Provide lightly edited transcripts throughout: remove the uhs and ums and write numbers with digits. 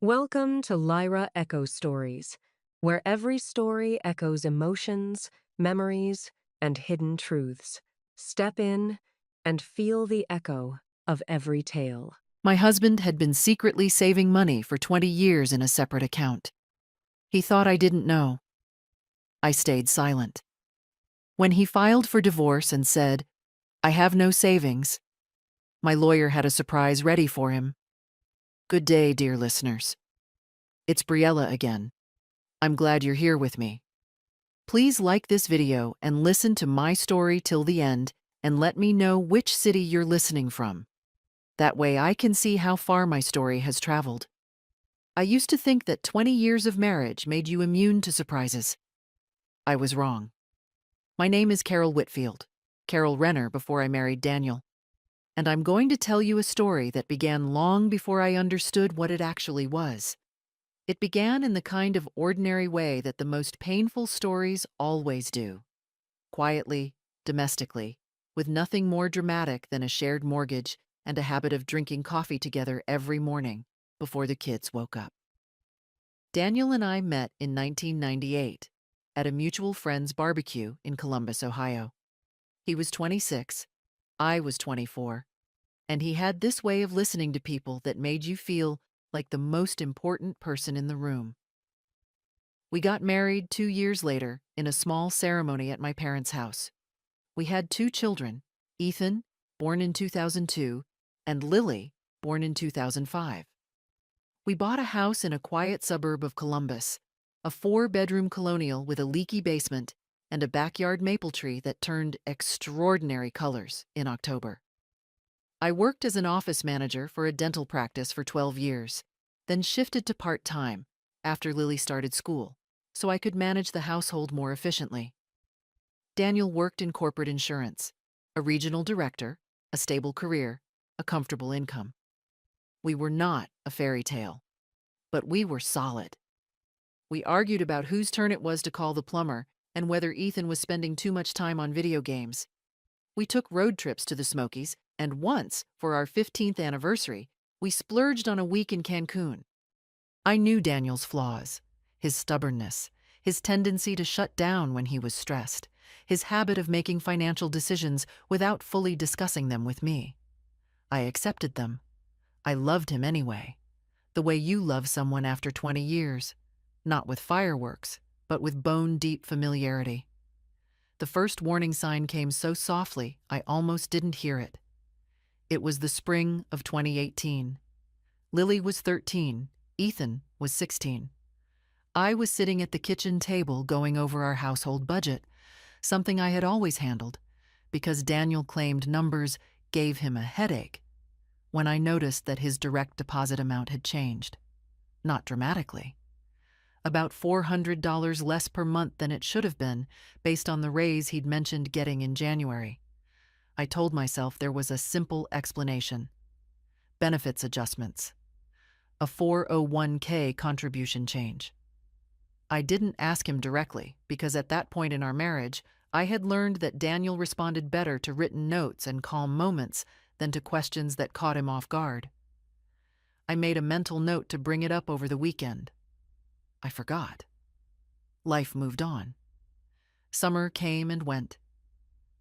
Welcome to Lyra Echo Stories, where every story echoes emotions, memories, and hidden truths. Step in and feel the echo of every tale. My husband had been secretly saving money for 20 years in a separate account. He thought I didn't know. I stayed silent. When he filed for divorce and said, "I have no savings," my lawyer had a surprise ready for him. Good day, dear listeners. It's Briella again. I'm glad you're here with me. Please like this video and listen to my story till the end and let me know which city you're listening from. That way I can see how far my story has traveled. I used to think that 20 years of marriage made you immune to surprises. I was wrong. My name is Carol Whitfield, Carol Renner before I married Daniel, and I'm going to tell you a story that began long before I understood what it actually was. It began in the kind of ordinary way that the most painful stories always do. Quietly, domestically, with nothing more dramatic than a shared mortgage and a habit of drinking coffee together every morning before the kids woke up. Daniel and I met in 1998 at a mutual friend's barbecue in Columbus, Ohio. He was 26, I was 24, and he had this way of listening to people that made you feel like the most important person in the room. We got married 2 years later in a small ceremony at my parents' house. We had 2 children, Ethan, born in 2002, and Lily, born in 2005. We bought a house in a quiet suburb of Columbus, a 4-bedroom colonial with a leaky basement and a backyard maple tree that turned extraordinary colors in October. I worked as an office manager for a dental practice for 12 years, then shifted to part-time after Lily started school, so I could manage the household more efficiently. Daniel worked in corporate insurance, a regional director, a stable career, a comfortable income. We were not a fairy tale, but we were solid. We argued about whose turn it was to call the plumber and whether Ethan was spending too much time on video games. We took road trips to the Smokies, and once, for our 15th anniversary, we splurged on a week in Cancun. I knew Daniel's flaws, his stubbornness, his tendency to shut down when he was stressed, his habit of making financial decisions without fully discussing them with me. I accepted them. I loved him anyway, the way you love someone after 20 years, not with fireworks, but with bone-deep familiarity. The first warning sign came so softly, I almost didn't hear it. It was the spring of 2018. Lily was 13, Ethan was 16. I was sitting at the kitchen table going over our household budget, something I had always handled, because Daniel claimed numbers gave him a headache, when I noticed that his direct deposit amount had changed. Not dramatically. About $400 less per month than it should have been, based on the raise he'd mentioned getting in January. I told myself there was a simple explanation. Benefits adjustments. A 401k contribution change. I didn't ask him directly, because at that point in our marriage, I had learned that Daniel responded better to written notes and calm moments than to questions that caught him off guard. I made a mental note to bring it up over the weekend. I forgot. Life moved on. Summer came and went.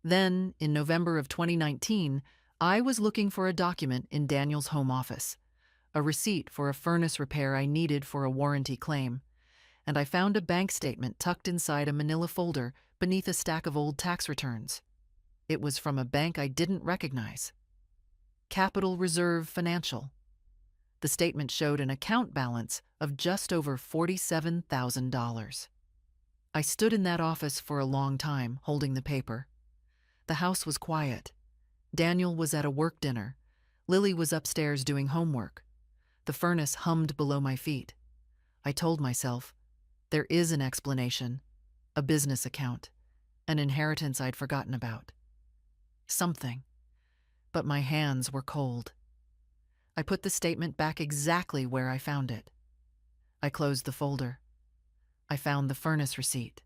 Then, in November of 2019, I was looking for a document in Daniel's home office, a receipt for a furnace repair I needed for a warranty claim, and I found a bank statement tucked inside a manila folder beneath a stack of old tax returns. It was from a bank I didn't recognize. Capital Reserve Financial. The statement showed an account balance of just over $47,000. I stood in that office for a long time, holding the paper. The house was quiet. Daniel was at a work dinner. Lily was upstairs doing homework. The furnace hummed below my feet. I told myself, there is an explanation, a business account, an inheritance I'd forgotten about. Something. But my hands were cold. I put the statement back exactly where I found it. I closed the folder. I found the furnace receipt.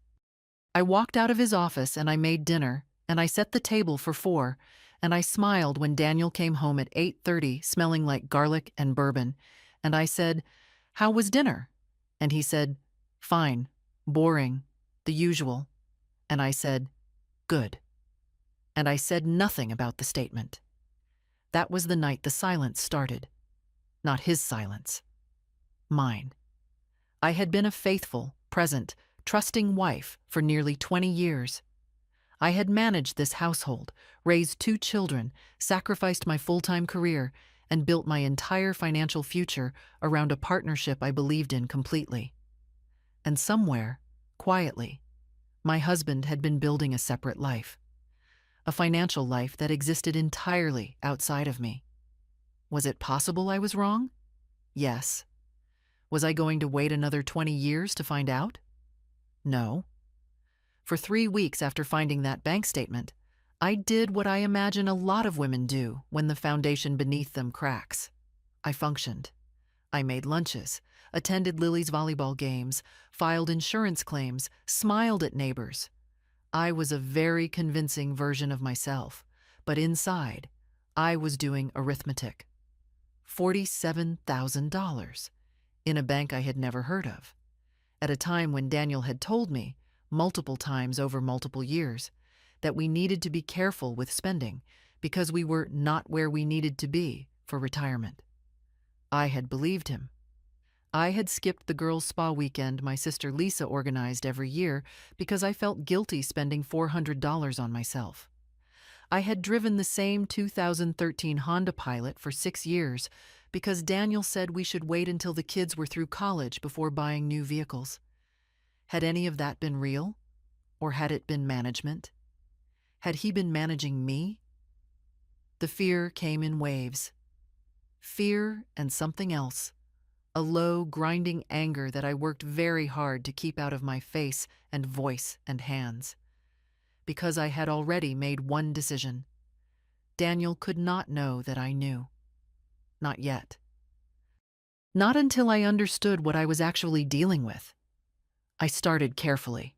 I walked out of his office and I made dinner, and I set the table for 4, and I smiled when Daniel came home at 8:30 smelling like garlic and bourbon, and I said, "How was dinner?" And he said, "Fine, boring, the usual." And I said, "Good." And I said nothing about the statement. That was the night the silence started. Not his silence, mine. I had been a faithful, present, trusting wife for nearly 20 years. I had managed this household, raised 2 children, sacrificed my full-time career, and built my entire financial future around a partnership I believed in completely. And somewhere, quietly, my husband had been building a separate life, a financial life that existed entirely outside of me. Was it possible I was wrong? Yes. Was I going to wait another 20 years to find out? No. For 3 weeks after finding that bank statement, I did what I imagine a lot of women do when the foundation beneath them cracks. I functioned. I made lunches, attended Lily's volleyball games, filed insurance claims, smiled at neighbors. I was a very convincing version of myself, but inside, I was doing arithmetic. $47,000 in a bank I had never heard of, at a time when Daniel had told me, multiple times over multiple years, that we needed to be careful with spending because we were not where we needed to be for retirement. I had believed him. I had skipped the girls' spa weekend my sister Lisa organized every year because I felt guilty spending $400 on myself. I had driven the same 2013 Honda Pilot for 6 years because Daniel said we should wait until the kids were through college before buying new vehicles. Had any of that been real? Or had it been management? Had he been managing me? The fear came in waves. Fear and something else. A low, grinding anger that I worked very hard to keep out of my face and voice and hands. Because I had already made one decision. Daniel could not know that I knew. Not yet. Not until I understood what I was actually dealing with. I started carefully.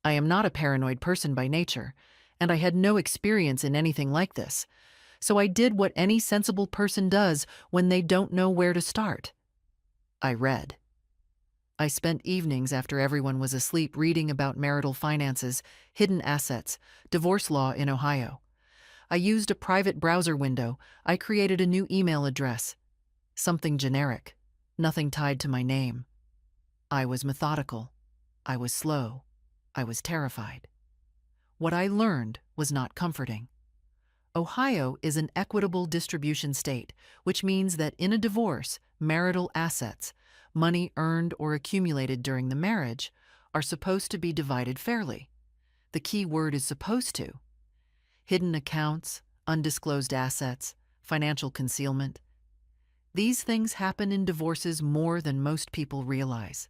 I am not a paranoid person by nature, and I had no experience in anything like this, so I did what any sensible person does when they don't know where to start. I read. I spent evenings after everyone was asleep reading about marital finances, hidden assets, divorce law in Ohio. I used a private browser window. I created a new email address. Something generic, nothing tied to my name. I was methodical. I was slow. I was terrified. What I learned was not comforting. Ohio is an equitable distribution state, which means that in a divorce, marital assets, money earned or accumulated during the marriage, are supposed to be divided fairly. The key word is supposed to. Hidden accounts, undisclosed assets, financial concealment. These things happen in divorces more than most people realize,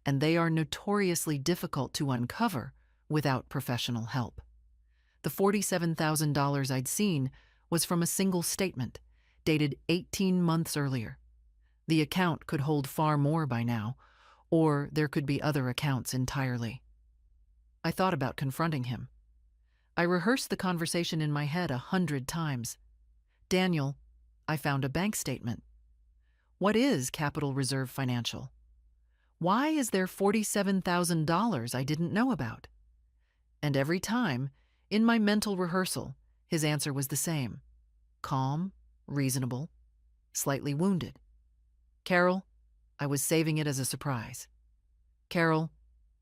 and they are notoriously difficult to uncover without professional help. The $47,000 I'd seen was from a single statement, dated 18 months earlier. The account could hold far more by now, or there could be other accounts entirely. I thought about confronting him. I rehearsed the conversation in my head 100 times. Daniel, I found a bank statement. What is Capital Reserve Financial? Why is there $47,000 I didn't know about? And every time, in my mental rehearsal, his answer was the same. Calm, reasonable, slightly wounded. Carol, I was saving it as a surprise. Carol,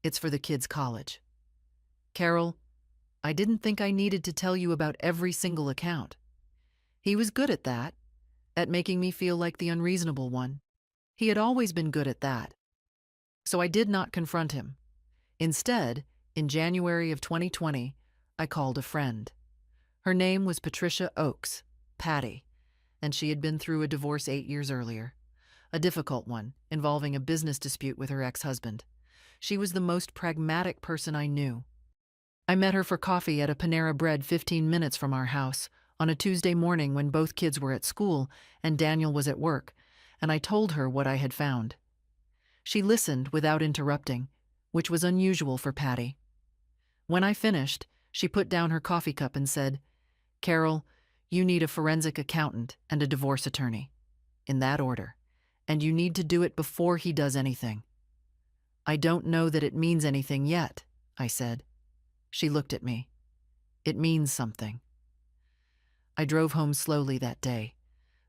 it's for the kids' college. Carol, I didn't think I needed to tell you about every single account. He was good at that, at making me feel like the unreasonable one. He had always been good at that. So I did not confront him. Instead, in January of 2020, I called a friend. Her name was Patricia Oakes, Patty, and she had been through a divorce 8 years earlier. A difficult one, involving a business dispute with her ex-husband. She was the most pragmatic person I knew. I met her for coffee at a Panera Bread 15 minutes from our house, on a Tuesday morning when both kids were at school and Daniel was at work, and I told her what I had found. She listened without interrupting, which was unusual for Patty. When I finished, she put down her coffee cup and said, "Carol, you need a forensic accountant and a divorce attorney. In that order. And you need to do it before he does anything. I don't know that it means anything yet, I said. She looked at me. It means something. I drove home slowly that day,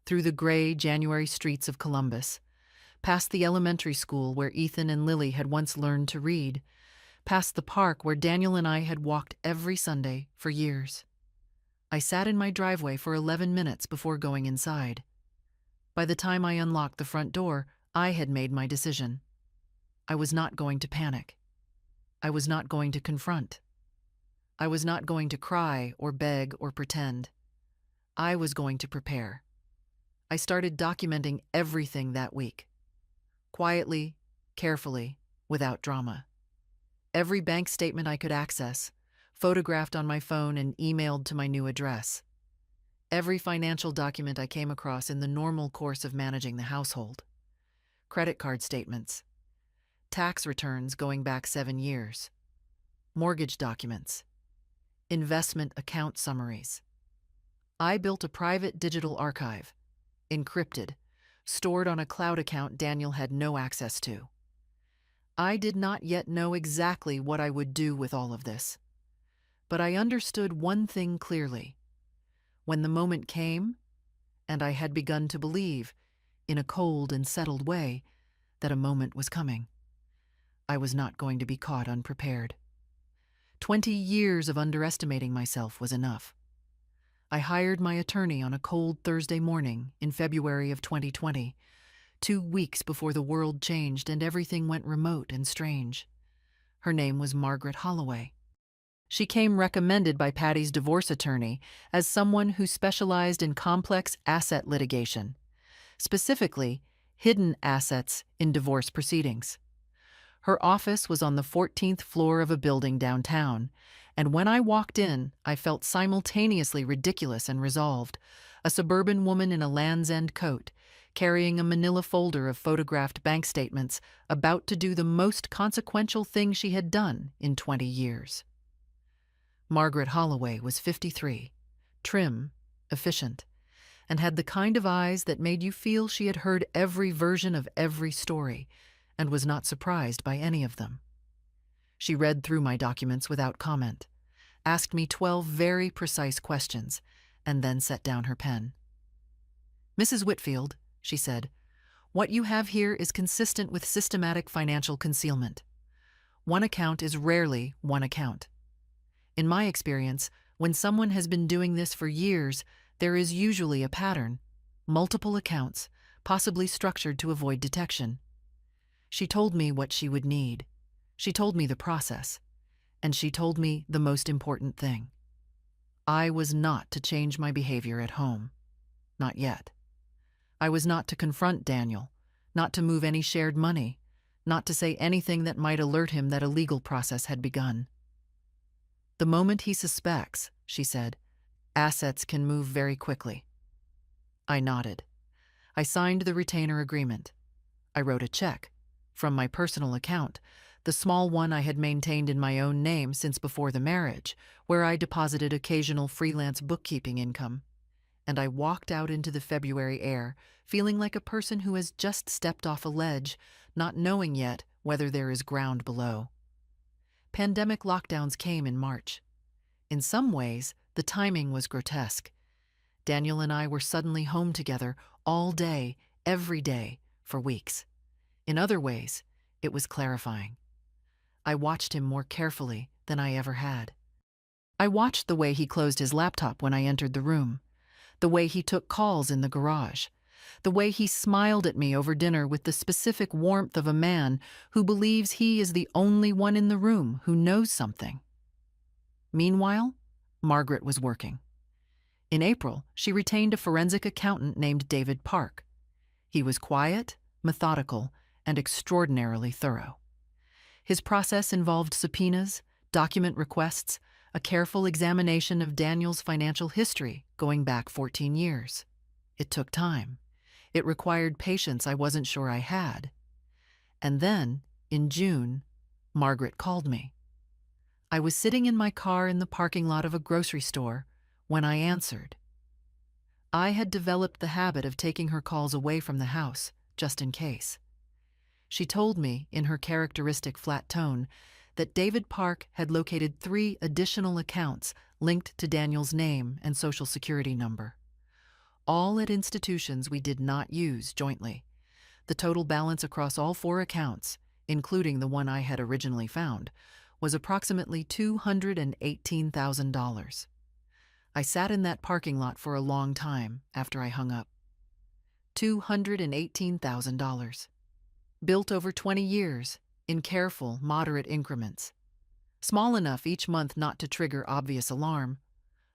through the gray January streets of Columbus, past the elementary school where Ethan and Lily had once learned to read, past the park where Daniel and I had walked every Sunday for years. I sat in my driveway for 11 minutes before going inside. By the time I unlocked the front door, I had made my decision. I was not going to panic. I was not going to confront. I was not going to cry or beg or pretend. I was going to prepare. I started documenting everything that week. Quietly, carefully, without drama. Every bank statement I could access, photographed on my phone and emailed to my new address. Every financial document I came across in the normal course of managing the household. Credit card statements. Tax returns going back 7 years. Mortgage documents. Investment account summaries. I built a private digital archive, encrypted, stored on a cloud account Daniel had no access to. I did not yet know exactly what I would do with all of this, but I understood one thing clearly. When the moment came, and I had begun to believe, in a cold and settled way, that a moment was coming, I was not going to be caught unprepared. 20 years of underestimating myself was enough. I hired my attorney on a cold Thursday morning in February of 2020, 2 weeks before the world changed and everything went remote and strange. Her name was Margaret Holloway. She came recommended by Patty's divorce attorney as someone who specialized in complex asset litigation, specifically hidden assets in divorce proceedings. Her office was on the 14th floor of a building downtown, and when I walked in, I felt simultaneously ridiculous and resolved, a suburban woman in a Land's End coat, carrying a manila folder of photographed bank statements, about to do the most consequential thing she had done in 20 years. Margaret Holloway was 53, trim, efficient, and had the kind of eyes that made you feel she had heard every version of every story and was not surprised by any of them. She read through my documents without comment, asked me 12 very precise questions, and then set down her pen. "Mrs. Whitfield," she said, "what you have here is consistent with systematic financial concealment. One account is rarely one account. In my experience, when someone has been doing this for years, there is usually a pattern, multiple accounts, possibly structured to avoid detection." She told me what she would need. She told me the process. And she told me the most important thing. I was not to change my behavior at home. Not yet. I was not to confront Daniel, not to move any shared money, not to say anything that might alert him that a legal process had begun. "The moment he suspects," she said, "assets can move very quickly." I nodded. I signed the retainer agreement. I wrote a check, from my personal account, the small one I had maintained in my own name since before the marriage, where I deposited occasional freelance bookkeeping income. And I walked out into the February air, feeling like a person who has just stepped off a ledge, not knowing yet whether there is ground below. Pandemic lockdowns came in March. In some ways, the timing was grotesque. Daniel and I were suddenly home together all day, every day, for weeks. In other ways, it was clarifying. I watched him more carefully than I ever had. I watched the way he closed his laptop when I entered the room, the way he took calls in the garage, the way he smiled at me over dinner with the specific warmth of a man who believes he is the only one in the room who knows something. Meanwhile, Margaret was working. In April, she retained a forensic accountant named David Park. He was quiet, methodical, and extraordinarily thorough. His process involved subpoenas, document requests, a careful examination of Daniel's financial history going back 14 years. It took time. It required patience I wasn't sure I had. And then, in June, Margaret called me. I was sitting in my car in the parking lot of a grocery store when I answered. I had developed the habit of taking her calls away from the house, just in case. She told me, in her characteristic flat tone, that David Park had located 3 additional accounts linked to Daniel's name and social security number, all at institutions we did not use jointly. The total balance across all 4 accounts, including the one I had originally found, was approximately $218,000. I sat in that parking lot for a long time after I hung up. $218,000. Built over 20 years, in careful, moderate increments. Small enough each month not to trigger obvious alarm,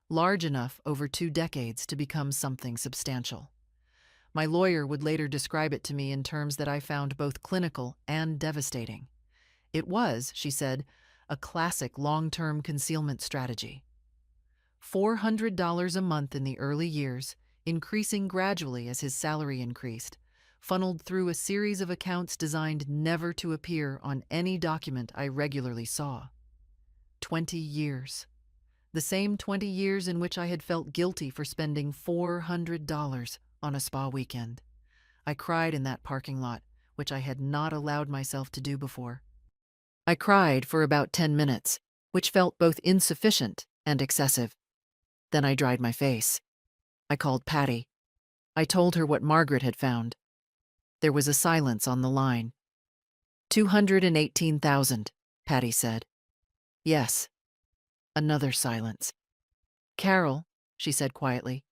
large enough over 2 decades to become something substantial. My lawyer would later describe it to me in terms that I found both clinical and devastating. It was, she said, a classic long-term concealment strategy. $400 a month in the early years, increasing gradually as his salary increased, funneled through a series of accounts designed never to appear on any document I regularly saw. 20 years. The same 20 years in which I had felt guilty for spending $400 on a spa weekend. I cried in that parking lot, which I had not allowed myself to do before. I cried for about 10 minutes, which felt both insufficient and excessive. Then I dried my face. I called Patty. I told her what Margaret had found. There was a silence on the line. 218,000, Patty said. Yes. Another silence. Carol, she said quietly,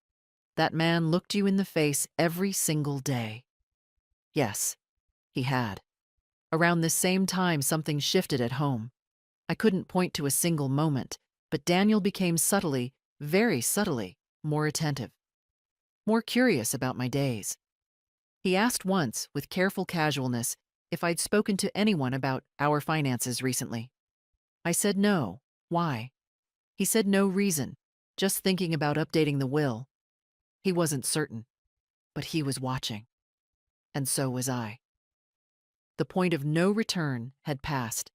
that man looked you in the face every single day. Yes, he had. Around this same time, something shifted at home. I couldn't point to a single moment, but Daniel became subtly, very subtly, more attentive, more curious about my days. He asked once, with careful casualness, if I'd spoken to anyone about our finances recently. I said no. Why? He said no reason, just thinking about updating the will. He wasn't certain, but he was watching. And so was I. The point of no return had passed.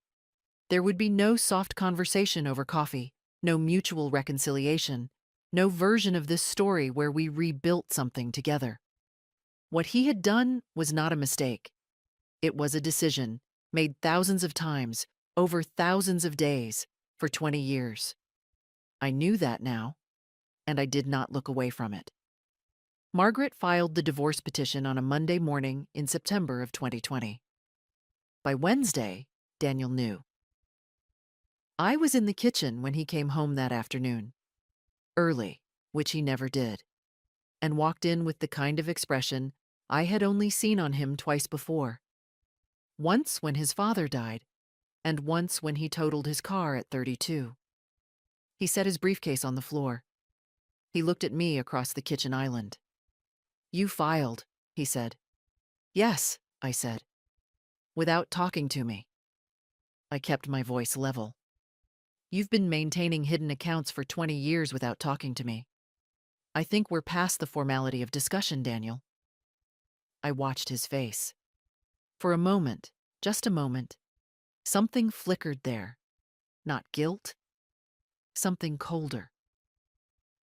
There would be no soft conversation over coffee, no mutual reconciliation, no version of this story where we rebuilt something together. What he had done was not a mistake. It was a decision, made thousands of times, over thousands of days, for 20 years. I knew that now, and I did not look away from it. Margaret filed the divorce petition on a Monday morning in September of 2020. By Wednesday, Daniel knew. I was in the kitchen when he came home that afternoon, early, which he never did, and walked in with the kind of expression I had only seen on him twice before. Once when his father died, and once when he totaled his car at 32. He set his briefcase on the floor. He looked at me across the kitchen island. You filed, he said. Yes, I said, without talking to me. I kept my voice level. You've been maintaining hidden accounts for 20 years without talking to me. I think we're past the formality of discussion, Daniel. I watched his face. For a moment, just a moment, something flickered there. Not guilt, something colder.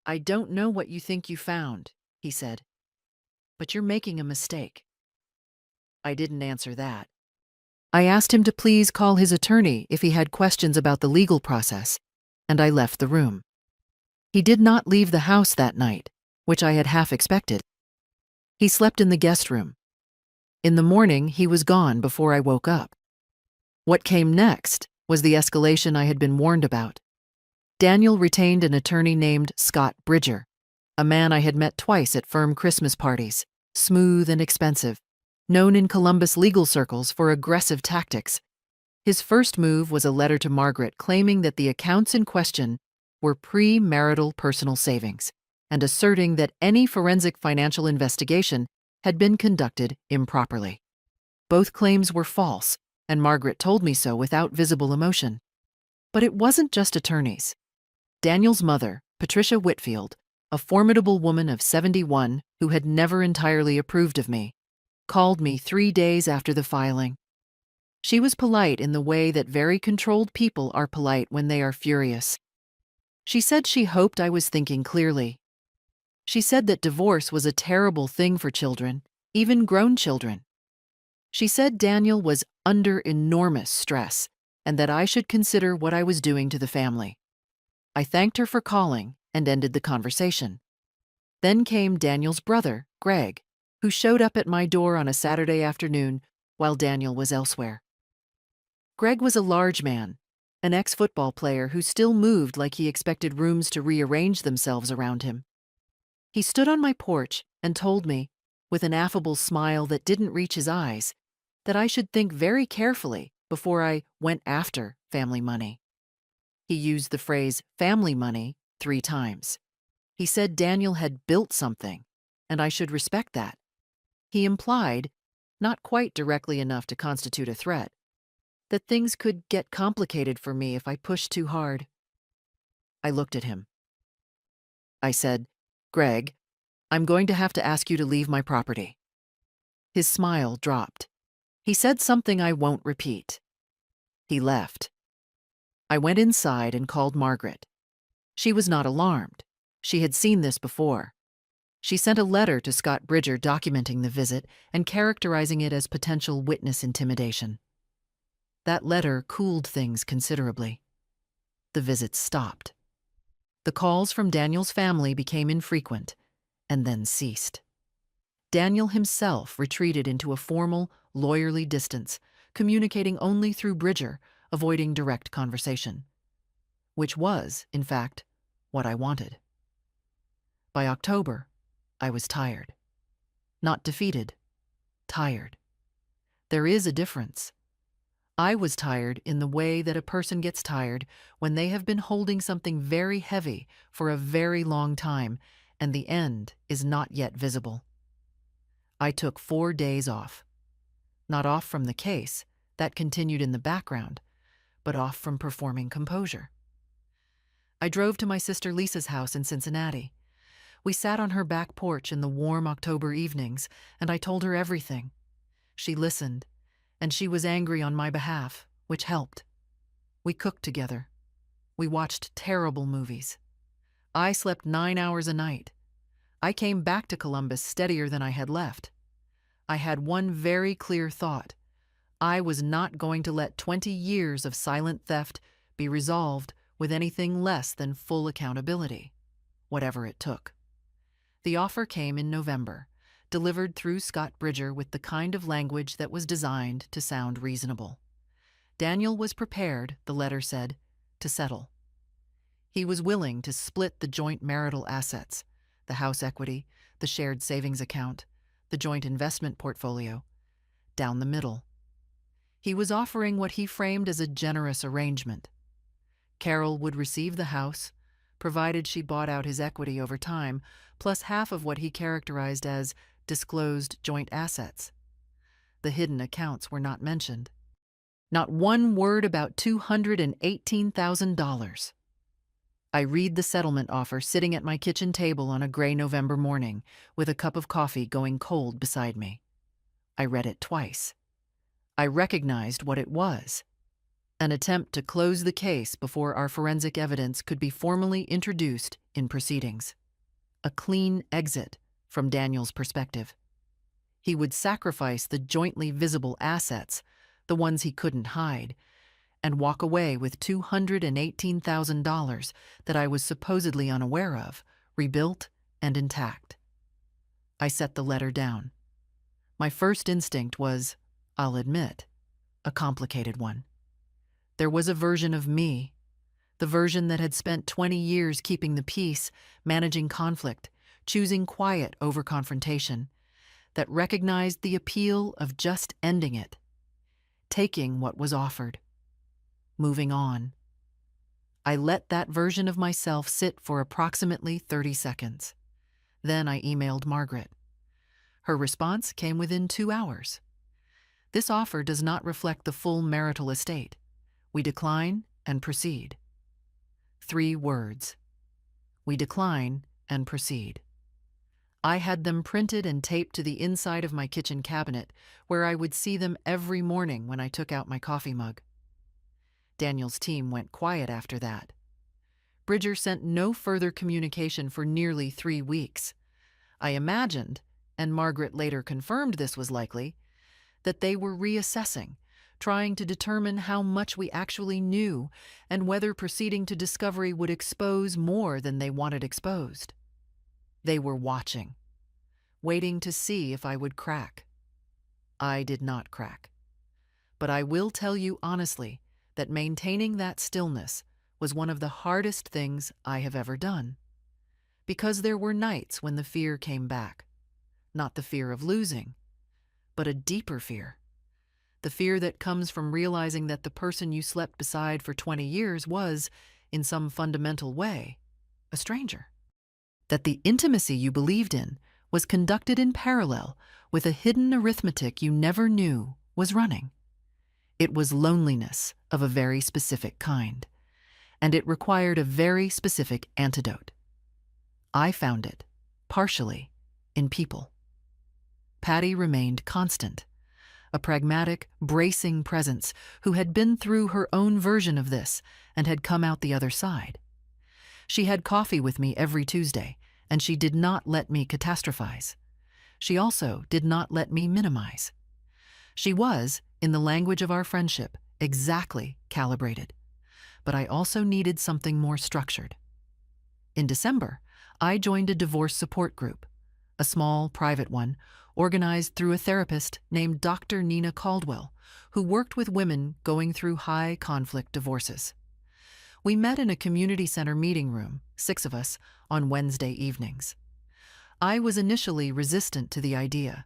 I don't know what you think you found, he said, but you're making a mistake. I didn't answer that. I asked him to please call his attorney if he had questions about the legal process, and I left the room. He did not leave the house that night, which I had half expected. He slept in the guest room. In the morning, he was gone before I woke up. What came next was the escalation I had been warned about. Daniel retained an attorney named Scott Bridger, a man I had met twice at firm Christmas parties, smooth and expensive, known in Columbus legal circles for aggressive tactics. His first move was a letter to Margaret claiming that the accounts in question were pre-marital personal savings and asserting that any forensic financial investigation had been conducted improperly. Both claims were false, and Margaret told me so without visible emotion. But it wasn't just attorneys. Daniel's mother, Patricia Whitfield, a formidable woman of 71 who had never entirely approved of me, called me 3 days after the filing. She was polite in the way that very controlled people are polite when they are furious. She said she hoped I was thinking clearly. She said that divorce was a terrible thing for children, even grown children, She said Daniel was under enormous stress and that I should consider what I was doing to the family. I thanked her for calling and ended the conversation. Then came Daniel's brother, Greg, who showed up at my door on a Saturday afternoon while Daniel was elsewhere. Greg was a large man, an ex-football player who still moved like he expected rooms to rearrange themselves around him. He stood on my porch and told me, with an affable smile that didn't reach his eyes, that I should think very carefully before I went after family money. He used the phrase family money 3 times. He said Daniel had built something, and I should respect that. He implied, not quite directly enough to constitute a threat, that things could get complicated for me if I pushed too hard. I looked at him. I said, "Greg, I'm going to have to ask you to leave my property." His smile dropped. He said something I won't repeat. He left. I went inside and called Margaret. She was not alarmed. She had seen this before. She sent a letter to Scott Bridger documenting the visit and characterizing it as potential witness intimidation. That letter cooled things considerably. The visits stopped. The calls from Daniel's family became infrequent and then ceased. Daniel himself retreated into a formal, lawyerly distance, communicating only through Bridger, avoiding direct conversation. Which was, in fact, what I wanted. By October, I was tired. Not defeated, tired. There is a difference. I was tired in the way that a person gets tired when they have been holding something very heavy for a very long time and the end is not yet visible. I took 4 days off. Not off from the case, that continued in the background, but off from performing composure. I drove to my sister Lisa's house in Cincinnati. We sat on her back porch in the warm October evenings, and I told her everything. She listened, and she was angry on my behalf, which helped. We cooked together. We watched terrible movies. I slept 9 hours a night. I came back to Columbus steadier than I had left. I had one very clear thought. I was not going to let 20 years of silent theft be resolved with anything less than full accountability, whatever it took. The offer came in November, delivered through Scott Bridger with the kind of language that was designed to sound reasonable. Daniel was prepared, the letter said, to settle. He was willing to split the joint marital assets, the house equity, the shared savings account, the joint investment portfolio, down the middle. He was offering what he framed as a generous arrangement. Carol would receive the house, provided she bought out his equity over time, plus half of what he characterized as disclosed joint assets. The hidden accounts were not mentioned. Not one word about $218,000. I read the settlement offer sitting at my kitchen table on a gray November morning, with a cup of coffee going cold beside me. I read it twice. I recognized what it was. An attempt to close the case before our forensic evidence could be formally introduced in proceedings. A clean exit from Daniel's perspective. He would sacrifice the jointly visible assets, the ones he couldn't hide, and walk away with $218,000 that I was supposedly unaware of, rebuilt and intact. I set the letter down. My first instinct was, I'll admit, a complicated one. There was a version of me, the version that had spent 20 years keeping the peace, managing conflict, choosing quiet over confrontation, that recognized the appeal of just ending it, taking what was offered, moving on. I let that version of myself sit for approximately 30 seconds. Then I emailed Margaret. Her response came within 2 hours. This offer does not reflect the full marital estate. We decline and proceed. 3 words. We decline and proceed. I had them printed and taped to the inside of my kitchen cabinet, where I would see them every morning when I took out my coffee mug. Daniel's team went quiet after that. Bridger sent no further communication for nearly 3 weeks. I imagined, and Margaret later confirmed this was likely, that they were reassessing, trying to determine how much we actually knew and whether proceeding to discovery would expose more than they wanted exposed. They were watching, waiting to see if I would crack. I did not crack. But I will tell you honestly that maintaining that stillness was one of the hardest things I have ever done. Because there were nights when the fear came back. Not the fear of losing, but a deeper fear. The fear that comes from realizing that the person you slept beside for 20 years was, in some fundamental way, a stranger. That the intimacy you believed in was conducted in parallel with a hidden arithmetic you never knew was running. It was loneliness of a very specific kind, and it required a very specific antidote. I found it, partially, in people. Patty remained constant, a pragmatic, bracing presence who had been through her own version of this and had come out the other side. She had coffee with me every Tuesday, and she did not let me catastrophize. She also did not let me minimize. She was, in the language of our friendship, exactly calibrated. But I also needed something more structured. In December, I joined a divorce support group, a small, private one, organized through a therapist named Dr. Nina Caldwell, who worked with women going through high-conflict divorces. We met in a community center meeting room, 6 of us, on Wednesday evenings. I was initially resistant to the idea.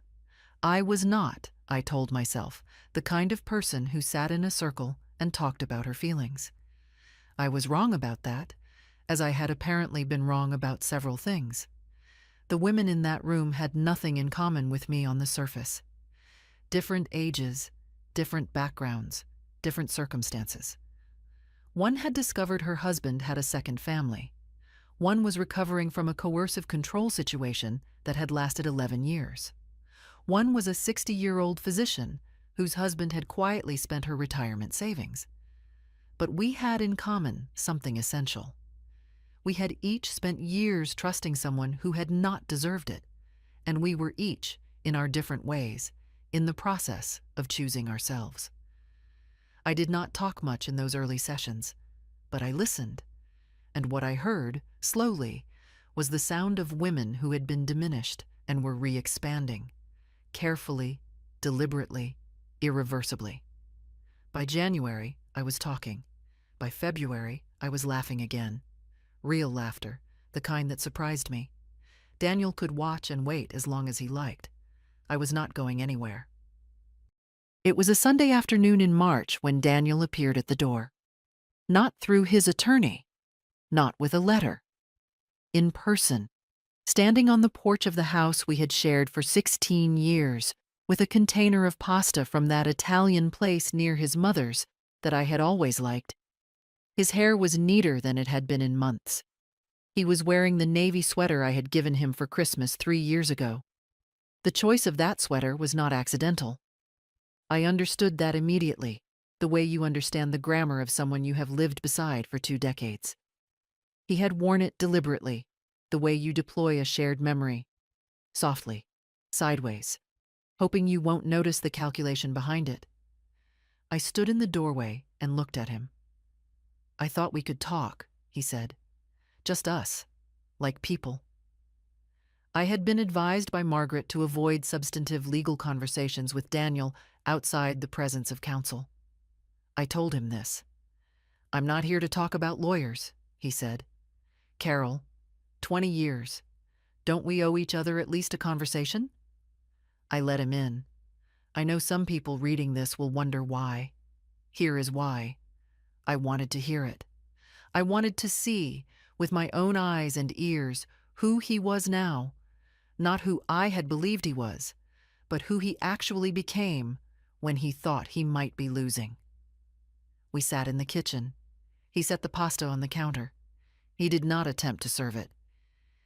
I was not, I told myself, the kind of person who sat in a circle and talked about her feelings. I was wrong about that, as I had apparently been wrong about several things. The women in that room had nothing in common with me on the surface. Different ages, different backgrounds, different circumstances. One had discovered her husband had a second family. One was recovering from a coercive control situation that had lasted 11 years. One was a 60-year-old physician whose husband had quietly spent her retirement savings. But we had in common something essential. We had each spent years trusting someone who had not deserved it, and we were each, in our different ways, in the process of choosing ourselves. I did not talk much in those early sessions, but I listened, and what I heard, slowly, was the sound of women who had been diminished and were re-expanding, carefully, deliberately, irreversibly. By January, I was talking. By February, I was laughing again. Real laughter, the kind that surprised me. Daniel could watch and wait as long as he liked. I was not going anywhere. It was a Sunday afternoon in March when Daniel appeared at the door. Not through his attorney, not with a letter. In person, standing on the porch of the house we had shared for 16 years, with a container of pasta from that Italian place near his mother's that I had always liked. His hair was neater than it had been in months. He was wearing the navy sweater I had given him for Christmas 3 years ago. The choice of that sweater was not accidental. I understood that immediately, the way you understand the grammar of someone you have lived beside for 2 decades. He had worn it deliberately, the way you deploy a shared memory. Softly, sideways, hoping you won't notice the calculation behind it. I stood in the doorway and looked at him. "I thought we could talk," he said. "Just us, like people." I had been advised by Margaret to avoid substantive legal conversations with Daniel outside the presence of counsel. I told him this. "I'm not here to talk about lawyers," he said. "Carol, 20 years. Don't we owe each other at least a conversation?" I let him in. I know some people reading this will wonder why. Here is why. I wanted to hear it. I wanted to see, with my own eyes and ears, who he was now. Not who I had believed he was, but who he actually became when he thought he might be losing. We sat in the kitchen. He set the pasta on the counter. He did not attempt to serve it.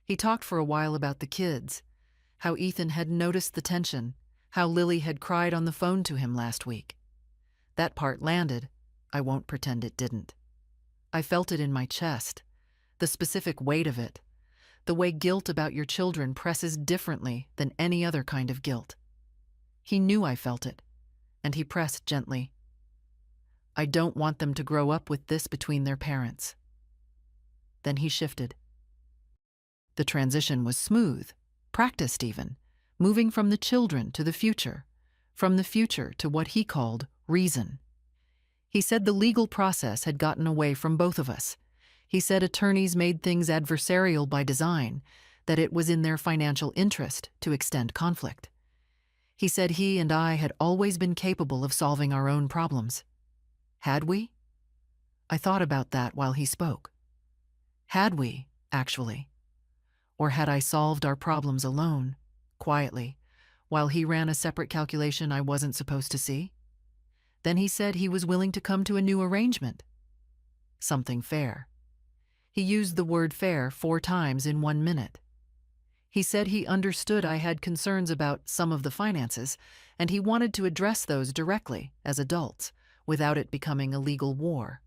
He talked for a while about the kids, how Ethan had noticed the tension, how Lily had cried on the phone to him last week. That part landed. I won't pretend it didn't. I felt it in my chest, the specific weight of it, the way guilt about your children presses differently than any other kind of guilt. He knew I felt it. and he pressed gently. I don't want them to grow up with this between their parents. Then he shifted. The transition was smooth, practiced even, moving from the children to the future, from the future to what he called reason. He said the legal process had gotten away from both of us. He said attorneys made things adversarial by design, that it was in their financial interest to extend conflict. He said he and I had always been capable of solving our own problems. Had we? I thought about that while he spoke. Had we, actually? Or had I solved our problems alone, quietly, while he ran a separate calculation I wasn't supposed to see? Then he said he was willing to come to a new arrangement. Something fair. He used the word fair 4 times in 1 minute. He said he understood I had concerns about some of the finances, and he wanted to address those directly, as adults, without it becoming a legal war.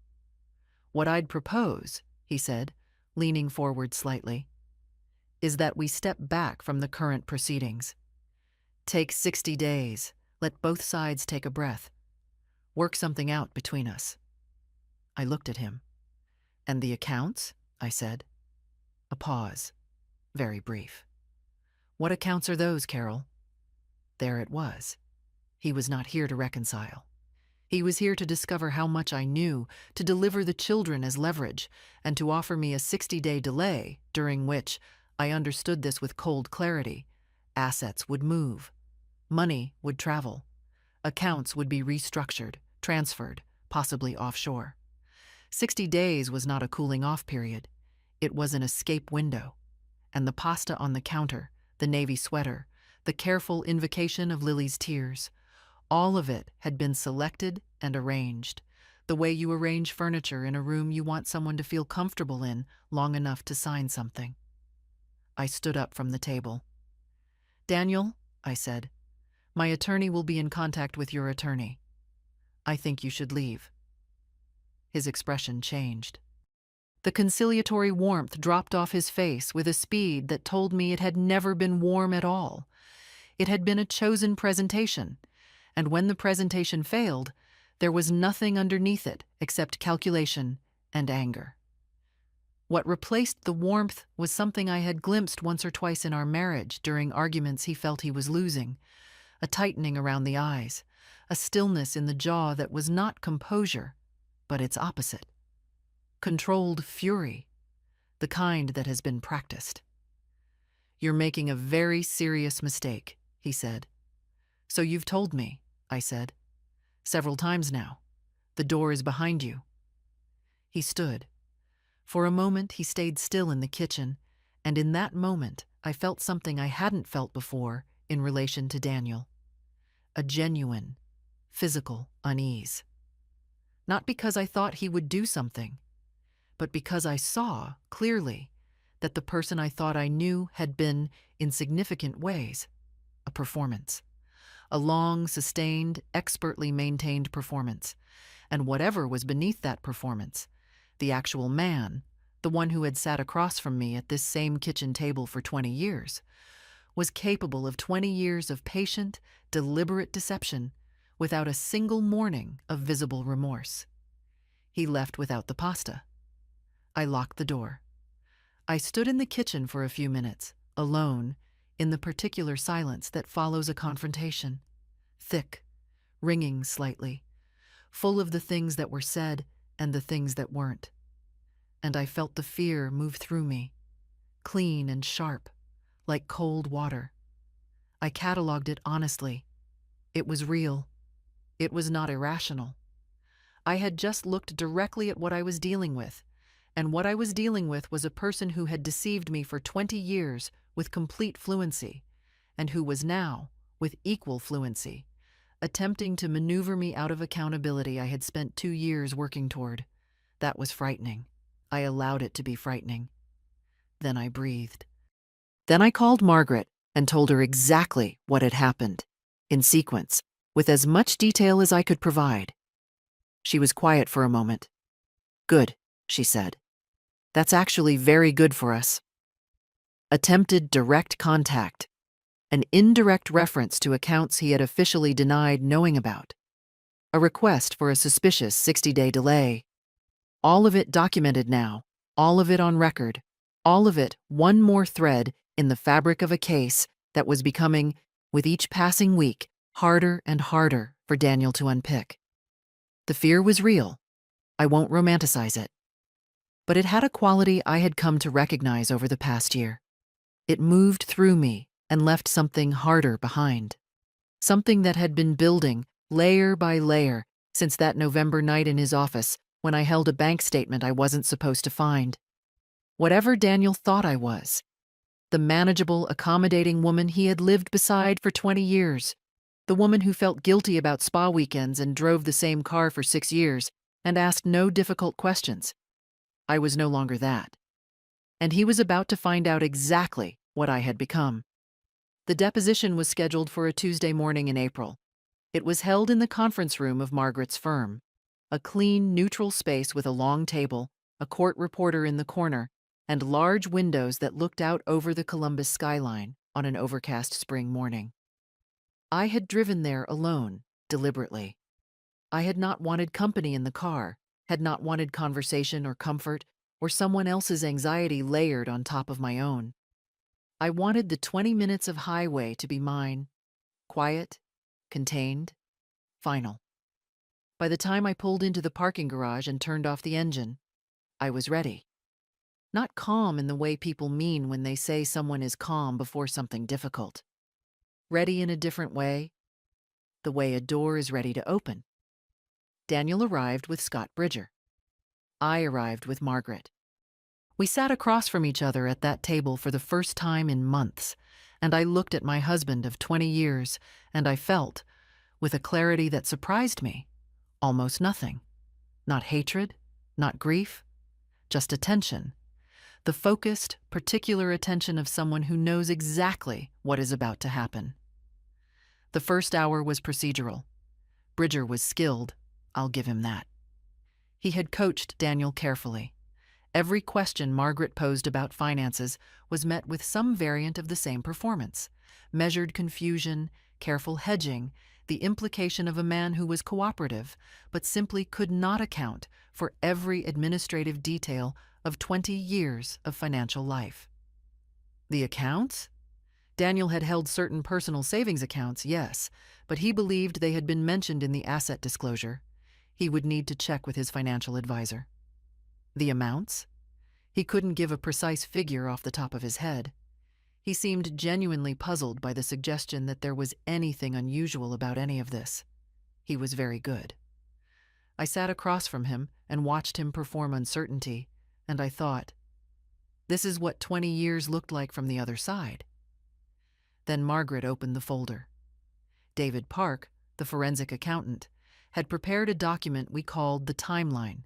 What I'd propose, he said, leaning forward slightly, is that we step back from the current proceedings. Take 60 days, let both sides take a breath. Work something out between us. I looked at him. And the accounts? I said. A pause, very brief. What accounts are those, Carol? There it was. He was not here to reconcile. He was here to discover how much I knew, to deliver the children as leverage, and to offer me a 60-day delay, during which, I understood this with cold clarity, assets would move, money would travel, accounts would be restructured, transferred, possibly offshore. 60 days was not a cooling-off period. It was an escape window. And the pasta on the counter, the navy sweater, the careful invocation of Lily's tears, all of it had been selected and arranged, the way you arrange furniture in a room you want someone to feel comfortable in long enough to sign something. I stood up from the table. Daniel, I said, my attorney will be in contact with your attorney. I think you should leave. His expression changed. The conciliatory warmth dropped off his face with a speed that told me it had never been warm at all. It had been a chosen presentation, and when the presentation failed, there was nothing underneath it except calculation and anger. What replaced the warmth was something I had glimpsed once or twice in our marriage during arguments he felt he was losing, a tightening around the eyes, a stillness in the jaw that was not composure, but its opposite. Controlled fury, the kind that has been practiced. You're making a very serious mistake, he said. So you've told me, I said. Several times now. The door is behind you. He stood. For a moment he stayed still in the kitchen, and in that moment I felt something I hadn't felt before in relation to Daniel. A genuine, physical unease. Not because I thought he would do something, but because I saw, clearly, that the person I thought I knew had been, in significant ways, a performance. A long, sustained, expertly maintained performance. And whatever was beneath that performance, the actual man, the one who had sat across from me at this same kitchen table for 20 years, was capable of 20 years of patient, deliberate deception without a single morning of visible remorse. He left without the pasta. I locked the door. I stood in the kitchen for a few minutes, alone, in the particular silence that follows a confrontation. Thick, ringing slightly, full of the things that were said and the things that weren't. And I felt the fear move through me, clean and sharp, like cold water. I catalogued it honestly. It was real. It was not irrational. I had just looked directly at what I was dealing with, and what I was dealing with was a person who had deceived me for 20 years with complete fluency, and who was now, with equal fluency, attempting to maneuver me out of accountability I had spent 2 years working toward. That was frightening. I allowed it to be frightening. Then I breathed. Then I called Margaret and told her exactly what had happened, in sequence, with as much detail as I could provide. She was quiet for a moment. Good, she said. That's actually very good for us. Attempted direct contact, an indirect reference to accounts he had officially denied knowing about. a request for a suspicious 60-day delay. All of it documented now, all of it on record, all of it one more thread in the fabric of a case that was becoming, with each passing week, harder and harder for Daniel to unpick. The fear was real. I won't romanticize it. But it had a quality I had come to recognize over the past year. It moved through me and left something harder behind. Something that had been building, layer by layer, since that November night in his office when I held a bank statement I wasn't supposed to find. Whatever Daniel thought I was, the manageable, accommodating woman he had lived beside for 20 years, the woman who felt guilty about spa weekends and drove the same car for 6 years and asked no difficult questions. I was no longer that. And he was about to find out exactly what I had become. The deposition was scheduled for a Tuesday morning in April. It was held in the conference room of Margaret's firm, a clean, neutral space with a long table, a court reporter in the corner, and large windows that looked out over the Columbus skyline on an overcast spring morning. I had driven there alone, deliberately. I had not wanted company in the car, had not wanted conversation or comfort, or someone else's anxiety layered on top of my own. I wanted the 20 minutes of highway to be mine, quiet, contained, final. By the time I pulled into the parking garage and turned off the engine, I was ready. Not calm in the way people mean when they say someone is calm before something difficult. Ready in a different way, the way a door is ready to open. Daniel arrived with Scott Bridger. I arrived with Margaret. We sat across from each other at that table for the first time in months, and I looked at my husband of 20 years, and I felt, with a clarity that surprised me, almost nothing. Not hatred, not grief, just attention. The focused, particular attention of someone who knows exactly what is about to happen. The first hour was procedural. Bridger was skilled, I'll give him that. He had coached Daniel carefully. Every question Margaret posed about finances was met with some variant of the same performance. Measured confusion, careful hedging, the implication of a man who was cooperative, but simply could not account for every administrative detail of 20 years of financial life. The accounts? Daniel had held certain personal savings accounts, yes, but he believed they had been mentioned in the asset disclosure. He would need to check with his financial advisor. The amounts? He couldn't give a precise figure off the top of his head. He seemed genuinely puzzled by the suggestion that there was anything unusual about any of this. He was very good. I sat across from him and watched him perform uncertainty, and I thought, this is what 20 years looked like from the other side. Then Margaret opened the folder. David Park, the forensic accountant, had prepared a document we called the timeline,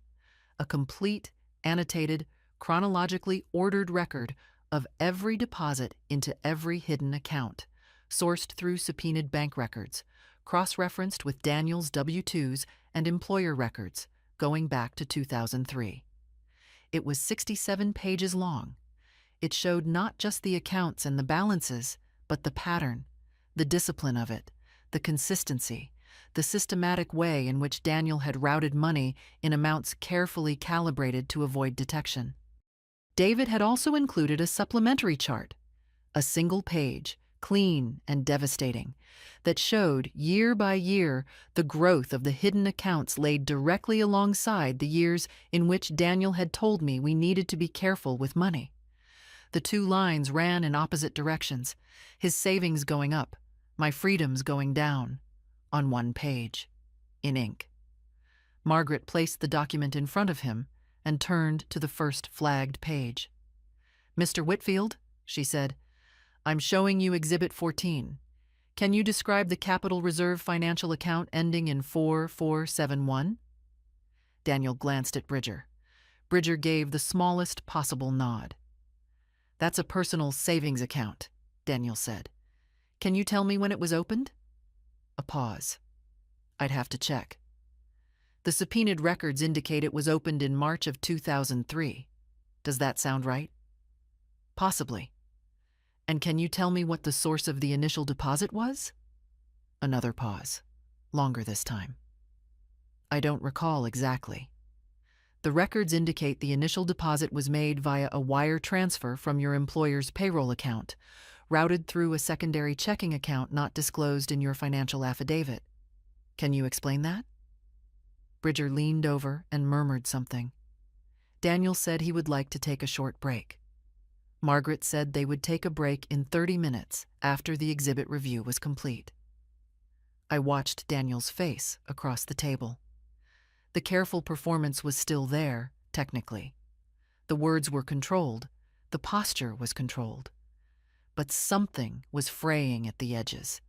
a complete, annotated, chronologically ordered record of every deposit into every hidden account, sourced through subpoenaed bank records, cross-referenced with Daniel's W-2s and employer records, going back to 2003. It was 67 pages long. It showed not just the accounts and the balances, but the pattern, the discipline of it, the consistency, the systematic way in which Daniel had routed money in amounts carefully calibrated to avoid detection. David had also included a supplementary chart, a single page, clean and devastating, that showed year by year the growth of the hidden accounts laid directly alongside the years in which Daniel had told me we needed to be careful with money. The two lines ran in opposite directions, his savings going up, my freedoms going down, on one page, in ink. Margaret placed the document in front of him and turned to the first flagged page. "Mr. Whitfield," she said, "I'm showing you Exhibit 14. Can you describe the Capital Reserve financial account ending in 4471? Daniel glanced at Bridger. Bridger gave the smallest possible nod. "That's a personal savings account," Daniel said. "Can you tell me when it was opened?" A pause. "I'd have to check. The subpoenaed records indicate it was opened in March of 2003. Does that sound right?" "Possibly. And can you tell me what the source of the initial deposit was?" Another pause, longer this time. I don't recall exactly. The records indicate the initial deposit was made via a wire transfer from your employer's payroll account, routed through a secondary checking account not disclosed in your financial affidavit. Can you explain that? Bridger leaned over and murmured something. Daniel said he would like to take a short break. Margaret said they would take a break in 30 minutes after the exhibit review was complete. I watched Daniel's face across the table. The careful performance was still there, technically. The words were controlled, the posture was controlled. But something was fraying at the edges.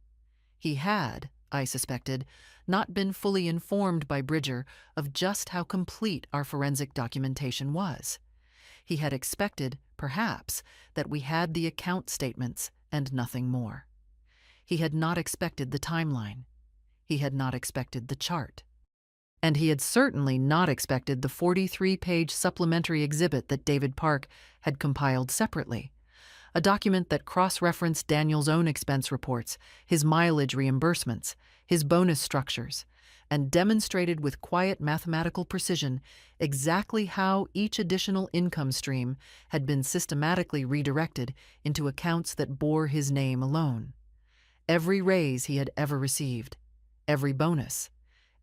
He had, I suspected, not been fully informed by Bridger of just how complete our forensic documentation was. He had expected, perhaps, that we had the account statements and nothing more. He had not expected the timeline. He had not expected the chart. And he had certainly not expected the 43-page supplementary exhibit that David Park had compiled separately, a document that cross-referenced Daniel's own expense reports, his mileage reimbursements, his bonus structures, and demonstrated with quiet mathematical precision exactly how each additional income stream had been systematically redirected into accounts that bore his name alone. Every raise he had ever received, every bonus,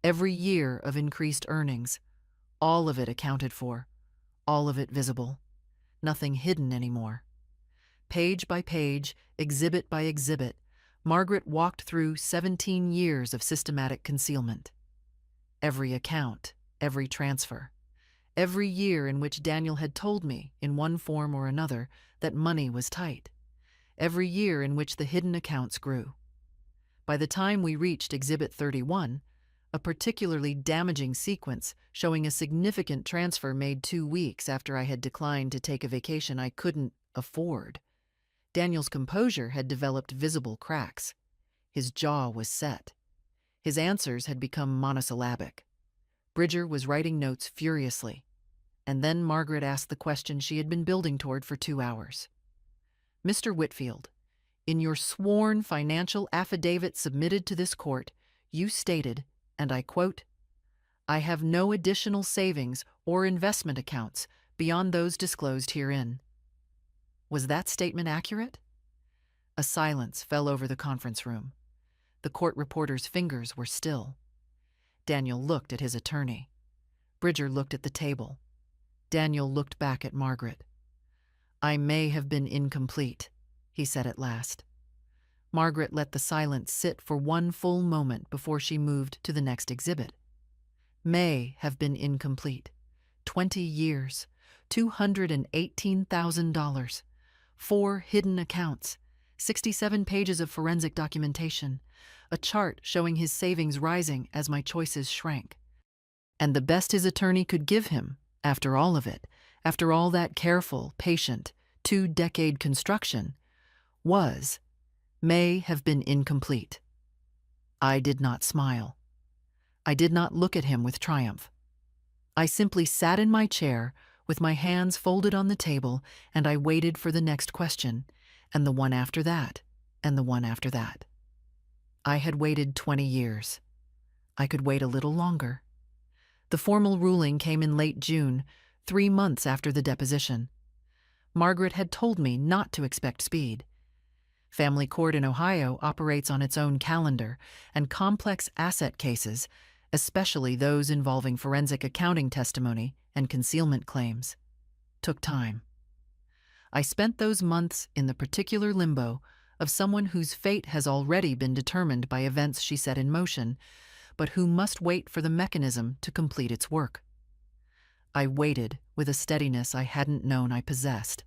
every year of increased earnings, all of it accounted for, all of it visible, nothing hidden anymore. Page by page, exhibit by exhibit, Margaret walked through 17 years of systematic concealment. Every account, every transfer, every year in which Daniel had told me, in one form or another, that money was tight. Every year in which the hidden accounts grew. By the time we reached Exhibit 31, a particularly damaging sequence showing a significant transfer made 2 weeks after I had declined to take a vacation I couldn't afford, Daniel's composure had developed visible cracks. His jaw was set. His answers had become monosyllabic. Bridger was writing notes furiously, and then Margaret asked the question she had been building toward for 2 hours. Mr. Whitfield, in your sworn financial affidavit submitted to this court, you stated, and I quote, "I have no additional savings or investment accounts beyond those disclosed herein." Was that statement accurate? A silence fell over the conference room. The court reporter's fingers were still. Daniel looked at his attorney. Bridger looked at the table. Daniel looked back at Margaret. "I may have been incomplete," he said at last. Margaret let the silence sit for one full moment before she moved to the next exhibit. May have been incomplete. 20 years, $218,000, 4 hidden accounts, 67 pages of forensic documentation, a chart showing his savings rising as my choices shrank. And the best his attorney could give him, after all of it, after all that careful, patient, 2-decade construction, was, may have been incomplete. I did not smile. I did not look at him with triumph. I simply sat in my chair with my hands folded on the table, and I waited for the next question, and the one after that, and the one after that. I had waited 20 years. I could wait a little longer. The formal ruling came in late June, 3 months after the deposition. Margaret had told me not to expect speed. Family court in Ohio operates on its own calendar, and complex asset cases, especially those involving forensic accounting testimony and concealment claims, took time. I spent those months in the particular limbo of someone whose fate has already been determined by events she set in motion, but who must wait for the mechanism to complete its work. I waited with a steadiness I hadn't known I possessed.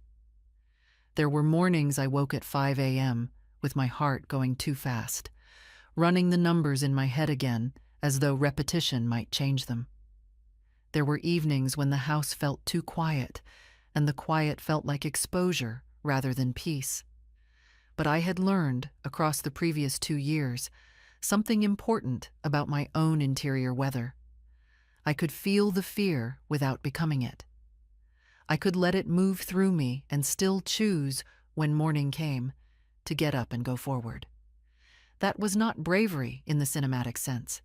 There were mornings I woke at 5 a.m. with my heart going too fast, running the numbers in my head again as though repetition might change them. There were evenings when the house felt too quiet, and the quiet felt like exposure rather than peace. But I had learned, across the previous 2 years, something important about my own interior weather. I could feel the fear without becoming it. I could let it move through me and still choose, when morning came, to get up and go forward. That was not bravery in the cinematic sense.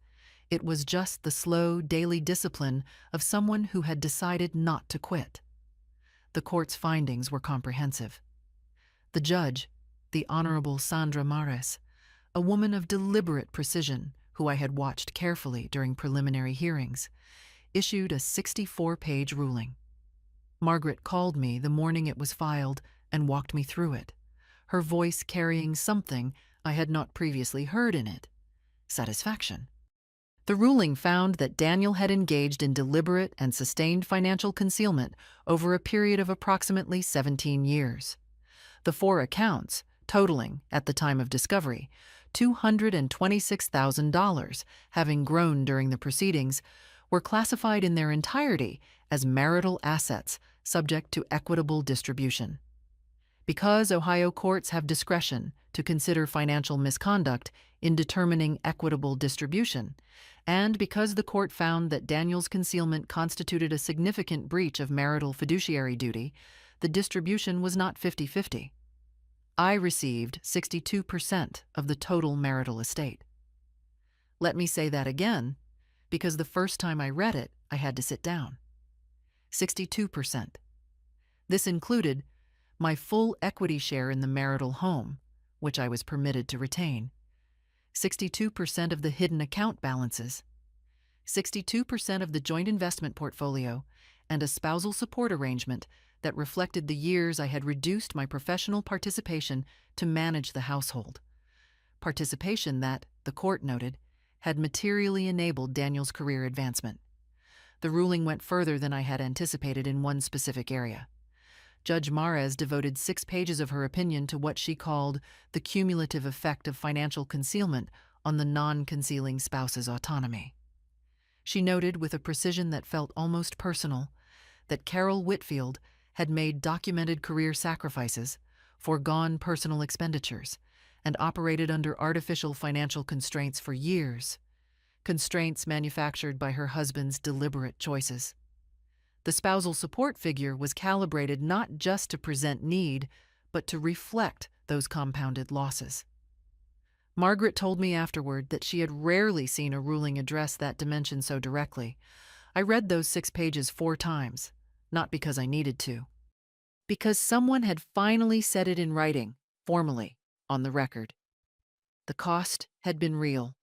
It was just the slow, daily discipline of someone who had decided not to quit. The court's findings were comprehensive. The judge, the Honorable Sandra Mares, a woman of deliberate precision who I had watched carefully during preliminary hearings, issued a 64-page ruling. Margaret called me the morning it was filed and walked me through it, her voice carrying something I had not previously heard in it: satisfaction. The ruling found that Daniel had engaged in deliberate and sustained financial concealment over a period of approximately 17 years. The 4 accounts, totaling, at the time of discovery, $226,000, having grown during the proceedings, were classified in their entirety as marital assets subject to equitable distribution. Because Ohio courts have discretion to consider financial misconduct in determining equitable distribution, and because the court found that Daniel's concealment constituted a significant breach of marital fiduciary duty, the distribution was not 50-50. I received 62% of the total marital estate. Let me say that again, because the first time I read it, I had to sit down. 62%. This included my full equity share in the marital home, which I was permitted to retain, 62% of the hidden account balances, 62% of the joint investment portfolio, and a spousal support arrangement that reflected the years I had reduced my professional participation to manage the household. Participation that, the court noted, had materially enabled Daniel's career advancement. The ruling went further than I had anticipated in one specific area. Judge Mares devoted 6 pages of her opinion to what she called the cumulative effect of financial concealment on the non-concealing spouse's autonomy. She noted with a precision that felt almost personal that Carol Whitfield had made documented career sacrifices, foregone personal expenditures, and operated under artificial financial constraints for years, constraints manufactured by her husband's deliberate choices. The spousal support figure was calibrated not just to present need, but to reflect those compounded losses. Margaret told me afterward that she had rarely seen a ruling address that dimension so directly. I read those 6 pages 4 times, not because I needed to, because someone had finally said it in writing, formally, on the record. The cost had been real.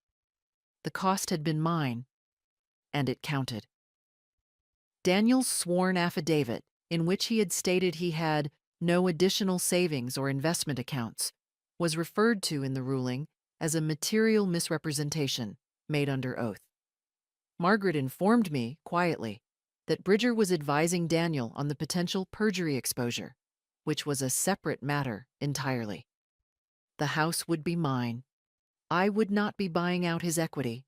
The cost had been mine, and it counted. Daniel's sworn affidavit, in which he had stated he had no additional savings or investment accounts, was referred to in the ruling as a material misrepresentation made under oath. Margaret informed me, quietly, that Bridger was advising Daniel on the potential perjury exposure, which was a separate matter entirely. The house would be mine. I would not be buying out his equity.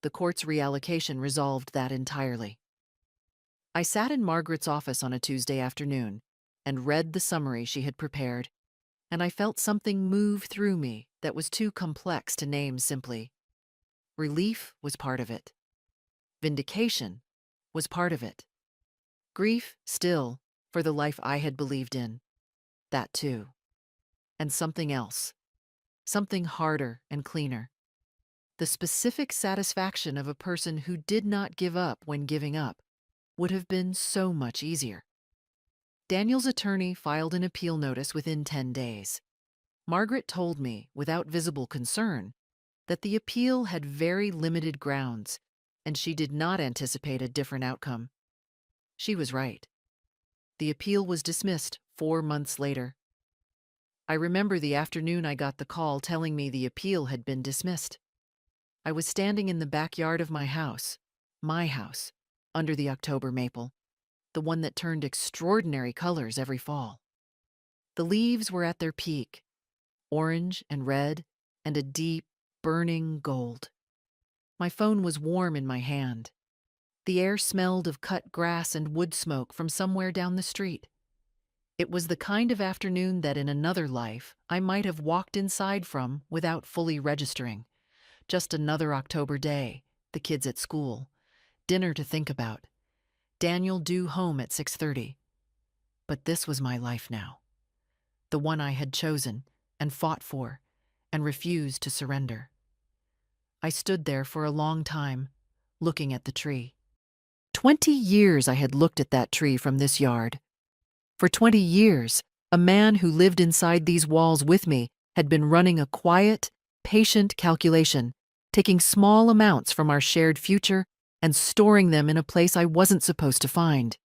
The court's reallocation resolved that entirely. I sat in Margaret's office on a Tuesday afternoon and read the summary she had prepared, and I felt something move through me that was too complex to name simply. Relief was part of it. Vindication was part of it. Grief, still, for the life I had believed in. That too. And something else. Something harder and cleaner. The specific satisfaction of a person who did not give up when giving up would have been so much easier. Daniel's attorney filed an appeal notice within 10 days. Margaret told me, without visible concern, that the appeal had very limited grounds, and she did not anticipate a different outcome. She was right. The appeal was dismissed 4 months later. I remember the afternoon I got the call telling me the appeal had been dismissed. I was standing in the backyard of my house, under the October maple, the one that turned extraordinary colors every fall. The leaves were at their peak, orange and red, and a deep, burning gold. My phone was warm in my hand. The air smelled of cut grass and wood smoke from somewhere down the street. It was the kind of afternoon that in another life I might have walked inside from without fully registering. Just another October day, the kids at school, dinner to think about, Daniel due home at 6:30. But this was my life now, the one I had chosen and fought for and refused to surrender. I stood there for a long time, looking at the tree. 20 years I had looked at that tree from this yard. For 20 years, a man who lived inside these walls with me had been running a quiet, patient calculation, taking small amounts from our shared future and storing them in a place I wasn't supposed to find.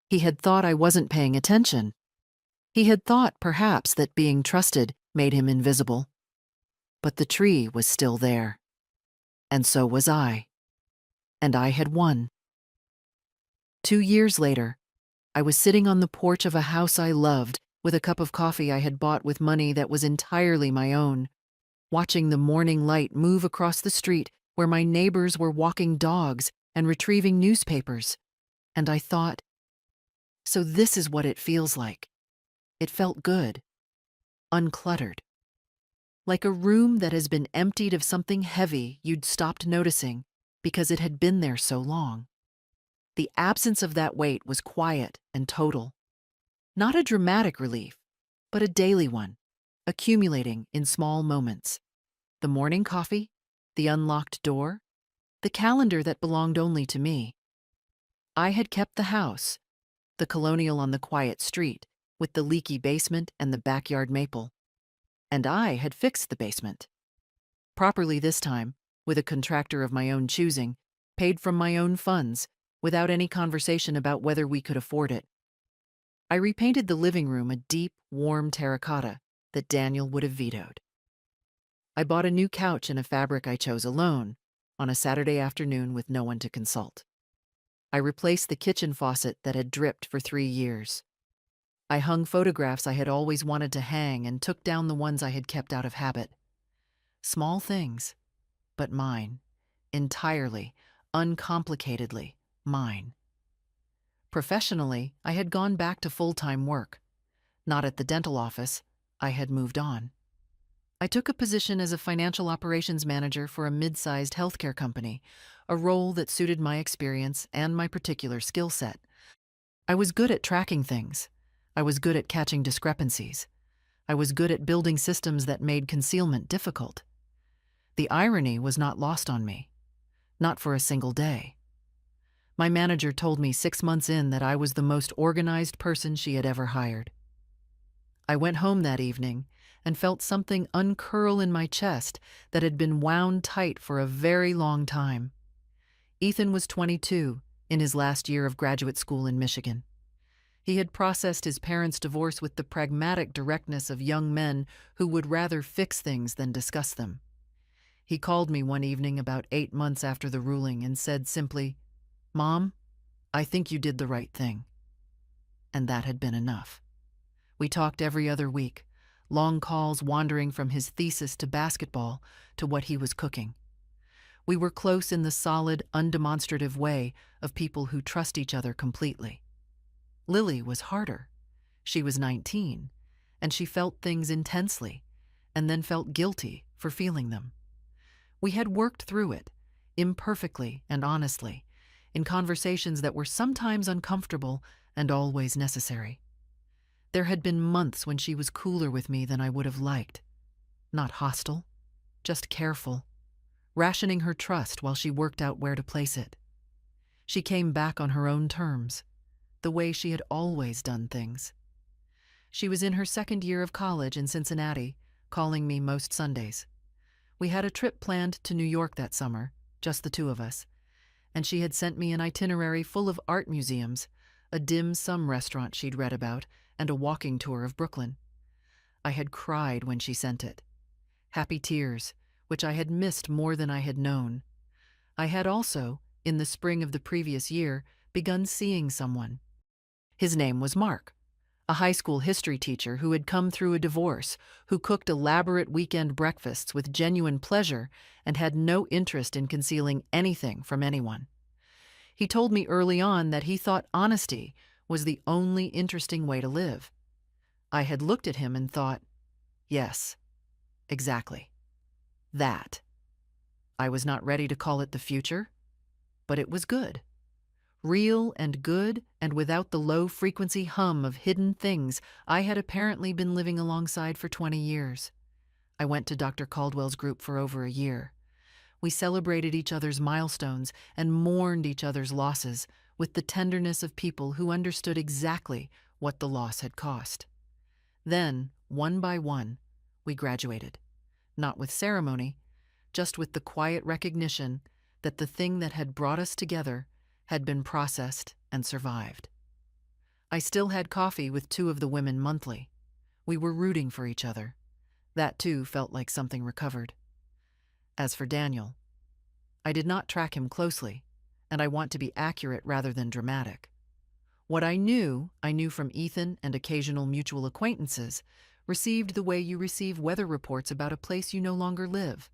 He had thought I wasn't paying attention. He had thought, perhaps, that being trusted made him invisible. But the tree was still there. And so was I. And I had won. 2 years later, I was sitting on the porch of a house I loved with a cup of coffee I had bought with money that was entirely my own, watching the morning light move across the street where my neighbors were walking dogs and retrieving newspapers. And I thought, so this is what it feels like. It felt good, uncluttered. Like a room that has been emptied of something heavy you'd stopped noticing because it had been there so long. The absence of that weight was quiet and total. Not a dramatic relief, but a daily one, accumulating in small moments. The morning coffee, the unlocked door, the calendar that belonged only to me. I had kept the house, the colonial on the quiet street, with the leaky basement and the backyard maple. And I had fixed the basement. Properly this time, with a contractor of my own choosing, paid from my own funds, without any conversation about whether we could afford it. I repainted the living room a deep, warm terracotta that Daniel would have vetoed. I bought a new couch in a fabric I chose alone, on a Saturday afternoon with no one to consult. I replaced the kitchen faucet that had dripped for 3 years. I hung photographs I had always wanted to hang and took down the ones I had kept out of habit. Small things, but mine, entirely, uncomplicatedly mine. Professionally, I had gone back to full-time work. Not at the dental office, I had moved on. I took a position as a financial operations manager for a mid-sized healthcare company, a role that suited my experience and my particular skill set. I was good at tracking things. I was good at catching discrepancies. I was good at building systems that made concealment difficult. The irony was not lost on me. Not for a single day. My manager told me 6 months in that I was the most organized person she had ever hired. I went home that evening and felt something uncurl in my chest that had been wound tight for a very long time. Ethan was 22, in his last year of graduate school in Michigan. He had processed his parents' divorce with the pragmatic directness of young men who would rather fix things than discuss them. He called me one evening about 8 months after the ruling and said simply, "Mom, I think you did the right thing." And that had been enough. We talked every other week, long calls wandering from his thesis to basketball to what he was cooking. We were close in the solid, undemonstrative way of people who trust each other completely. Lily was harder. She was 19, and she felt things intensely, and then felt guilty for feeling them. We had worked through it, imperfectly and honestly, in conversations that were sometimes uncomfortable and always necessary. There had been months when she was cooler with me than I would have liked. Not hostile, just careful, rationing her trust while she worked out where to place it. She came back on her own terms, the way she had always done things. She was in her second year of college in Cincinnati, calling me most Sundays. We had a trip planned to New York that summer, just the two of us, and she had sent me an itinerary full of art museums, a dim sum restaurant she'd read about, and a walking tour of Brooklyn. I had cried when she sent it. Happy tears, which I had missed more than I had known. I had also, in the spring of the previous year, begun seeing someone. His name was Mark, a high school history teacher who had come through a divorce, who cooked elaborate weekend breakfasts with genuine pleasure and had no interest in concealing anything from anyone. He told me early on that he thought honesty was the only interesting way to live. I had looked at him and thought, yes, exactly. That. I was not ready to call it the future, but it was good. Real and good, and without the low-frequency hum of hidden things I had apparently been living alongside for 20 years. I went to Dr. Caldwell's group for over a year. We celebrated each other's milestones and mourned each other's losses with the tenderness of people who understood exactly what the loss had cost. Then, one by one, we graduated, not with ceremony, just with the quiet recognition that the thing that had brought us together had been processed and survived. I still had coffee with two of the women monthly. We were rooting for each other. That too felt like something recovered. As for Daniel, I did not track him closely, and I want to be accurate rather than dramatic. What I knew from Ethan and occasional mutual acquaintances, received the way you receive weather reports about a place you no longer live,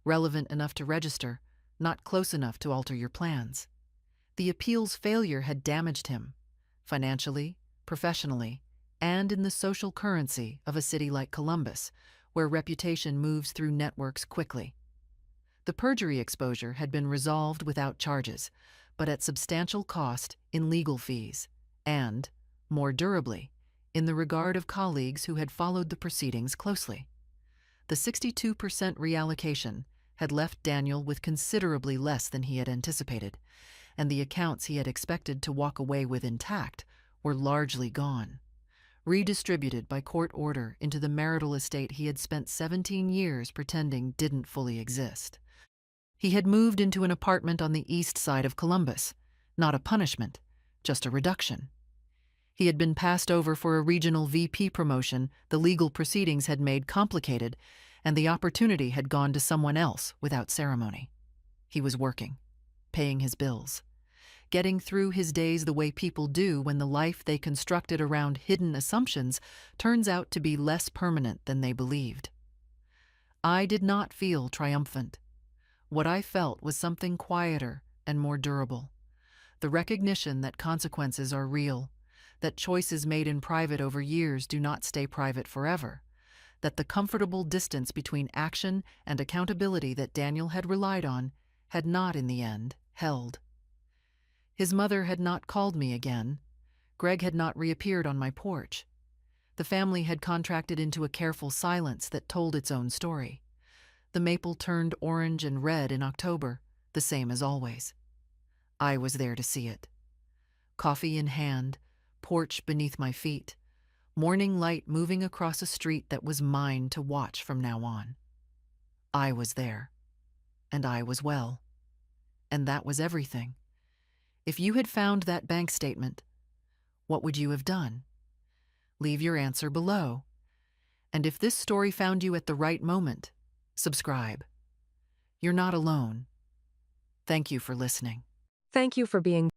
relevant enough to register, not close enough to alter your plans. The appeal's failure had damaged him, financially, professionally, and in the social currency of a city like Columbus, where reputation moves through networks quickly. The perjury exposure had been resolved without charges, but at substantial cost in legal fees, and, more durably, in the regard of colleagues who had followed the proceedings closely. The 62% reallocation had left Daniel with considerably less than he had anticipated, and the accounts he had expected to walk away with intact were largely gone, redistributed by court order into the marital estate he had spent 17 years pretending didn't fully exist. He had moved into an apartment on the east side of Columbus, not a punishment, just a reduction. He had been passed over for a regional VP promotion the legal proceedings had made complicated, and the opportunity had gone to someone else without ceremony. He was working, paying his bills, getting through his days the way people do when the life they constructed around hidden assumptions turns out to be less permanent than they believed. I did not feel triumphant. What I felt was something quieter and more durable. The recognition that consequences are real, that choices made in private over years do not stay private forever, that the comfortable distance between action and accountability that Daniel had relied on had not, in the end, held. His mother had not called me again. Greg had not reappeared on my porch. The family had contracted into a careful silence that told its own story. The maple turned orange and red in October, the same as always. I was there to see it. Coffee in hand, porch beneath my feet, morning light moving across a street that was mine to watch from now on. I was there, and I was well. And that was everything. If you had found that bank statement, what would you have done? Leave your answer below. And if this story found you at the right moment, subscribe. You're not alone. Thank you for listening. Thank you for being